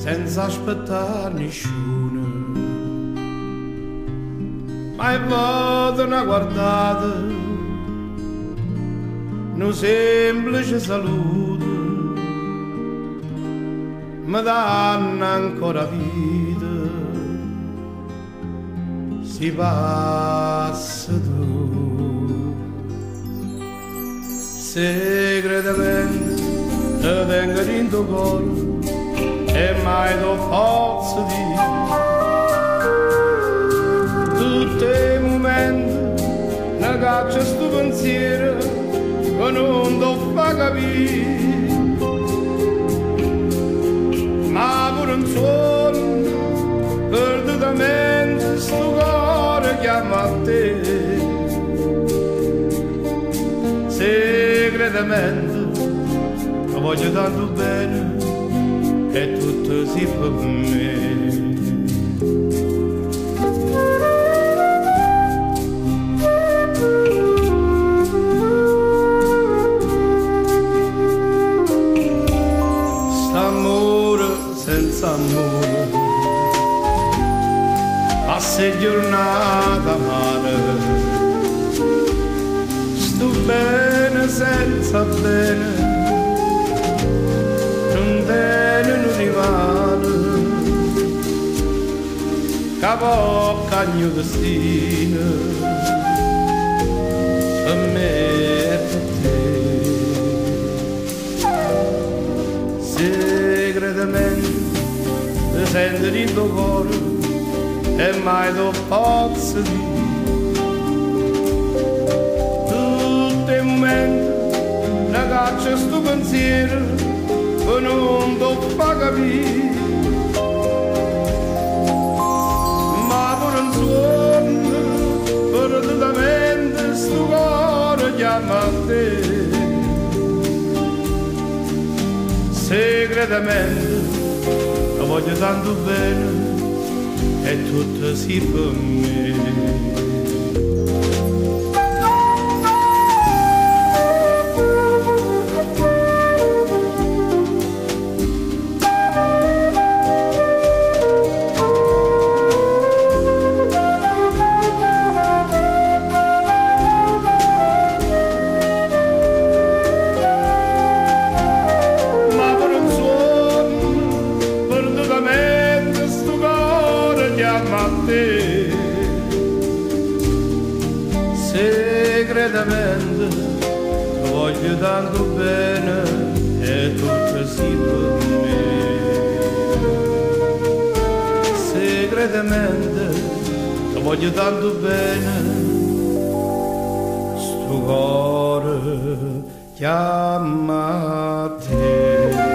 senza aspettare nessuno, mai vado a guardare un semplice saluto, mi danno ancora vita, si passa tu, segretamente te tengo in tuo cuore e mai lo posso dire, tutti i momenti una caccia sto pensiero che non ti fa capire, ma pure un suono perdutamente sto cuore chiama a te, segretamente lo voglio tanto bene e tutto si fa per me. St'amore senza amore, passa giornata amare, sto bene senza bene, non tiene un rivale, capocca il mio destino, per me e per te, segretamente ti sento in tuo cuore e mai lo posso dire, tutti i momenti una caccia sto pensiero che non ti fa capire, ma pure un suono perdutamente sto cuore chiama a te, segretamente lo voglio tanto bene e tutto si per me. Segretamente lo voglio tanto bene e tutto si per me, segretamente lo voglio tanto bene, sto cuore chiama a te.